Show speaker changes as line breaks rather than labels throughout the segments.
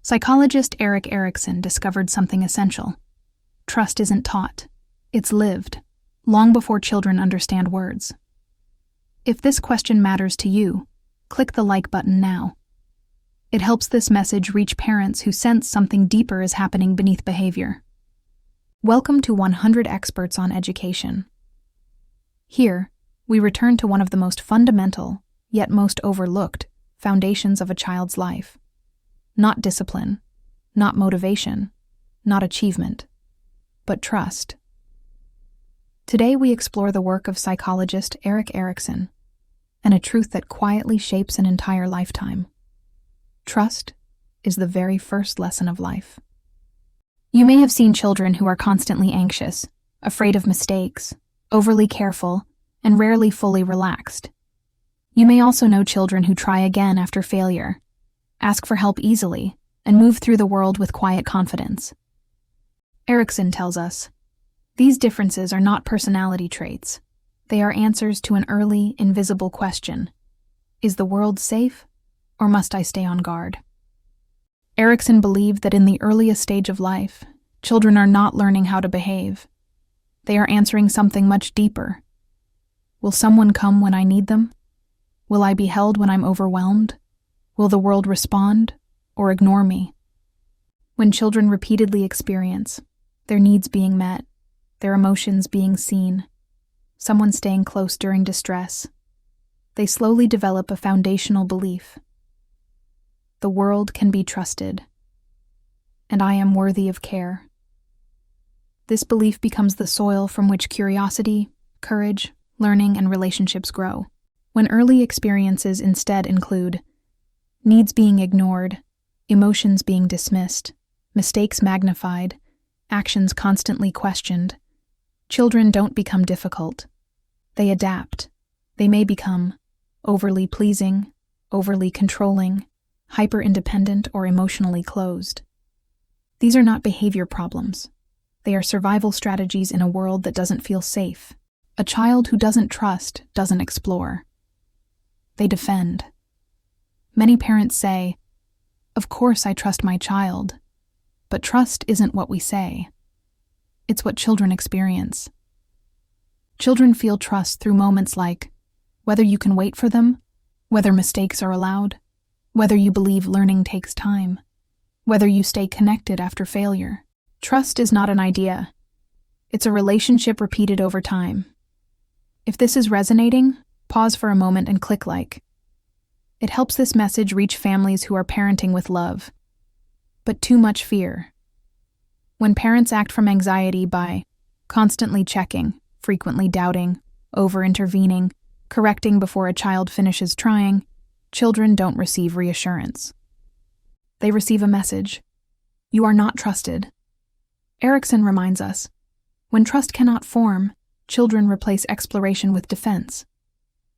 Psychologist Erik Erikson discovered something essential. Trust isn't taught, it's lived, long before children understand words. If this question matters to you, click the like button now. It helps this message reach parents who sense something deeper is happening beneath behavior. Welcome to 100 Experts on Education. Here, we return to one of the most fundamental, yet most overlooked, foundations of a child's life. Not discipline, not motivation, not achievement, but trust. Today we explore the work of psychologist Erik Erikson and a truth that quietly shapes an entire lifetime. Trust is the very first lesson of life. You may have seen children who are constantly anxious, afraid of mistakes, overly careful, and rarely fully relaxed. You may also know children who try again after failure, ask for help easily, and move through the world with quiet confidence. Erikson tells us, these differences are not personality traits. They are answers to an early, invisible question. Is the world safe, or must I stay on guard? Erikson believed that in the earliest stage of life, children are not learning how to behave. They are answering something much deeper. Will someone come when I need them? Will I be held when I'm overwhelmed? Will the world respond or ignore me? When children repeatedly experience their needs being met, their emotions being seen, someone staying close during distress, they slowly develop a foundational belief. The world can be trusted, and I am worthy of care. This belief becomes the soil from which curiosity, courage, learning, and relationships grow. When early experiences instead include needs being ignored, emotions being dismissed, mistakes magnified, actions constantly questioned, children don't become difficult. They adapt. They may become overly pleasing, overly controlling, hyper-independent, or emotionally closed. These are not behavior problems. They are survival strategies in a world that doesn't feel safe. A child who doesn't trust doesn't explore. They defend. Many parents say, "Of course I trust my child," but trust isn't what we say. It's what children experience. Children feel trust through moments like whether you can wait for them, whether mistakes are allowed, whether you believe learning takes time, whether you stay connected after failure. Trust is not an idea. It's a relationship repeated over time. If this is resonating, pause for a moment and click like. It helps this message reach families who are parenting with love, but too much fear. When parents act from anxiety by constantly checking, frequently doubting, over-intervening, correcting before a child finishes trying, children don't receive reassurance. They receive a message. You are not trusted. Erikson reminds us, when trust cannot form, children replace exploration with defense.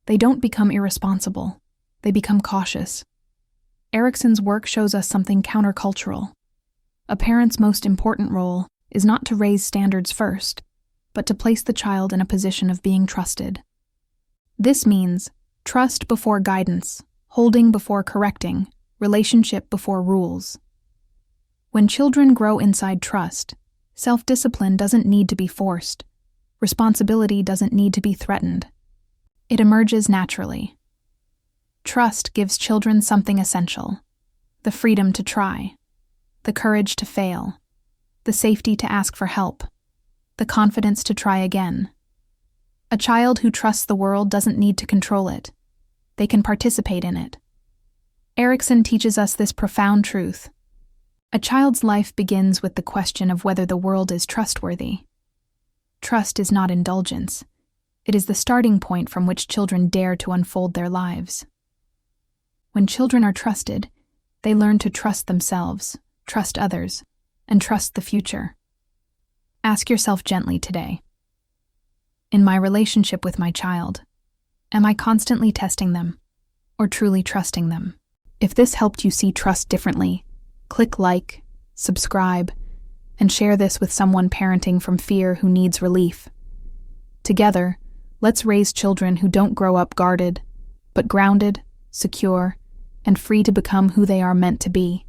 They don't become irresponsible. They become cautious. Erikson's work shows us something countercultural. A parent's most important role is not to raise standards first, but to place the child in a position of being trusted. This means trust before guidance, holding before correcting, relationship before rules. When children grow inside trust, self-discipline doesn't need to be forced. Responsibility doesn't need to be threatened. It emerges naturally. Trust gives children something essential: the freedom to try, the courage to fail, the safety to ask for help, the confidence to try again. A child who trusts the world doesn't need to control it. They can participate in it. Erikson teaches us this profound truth. A child's life begins with the question of whether the world is trustworthy. Trust is not indulgence. It is the starting point from which children dare to unfold their lives. When children are trusted, they learn to trust themselves, trust others, and trust the future. Ask yourself gently today. In my relationship with my child, am I constantly testing them, or truly trusting them? If this helped you see trust differently, click like, subscribe, and share this with someone parenting from fear who needs relief. Together, let's raise children who don't grow up guarded, but grounded, secure, and free to become who they are meant to be.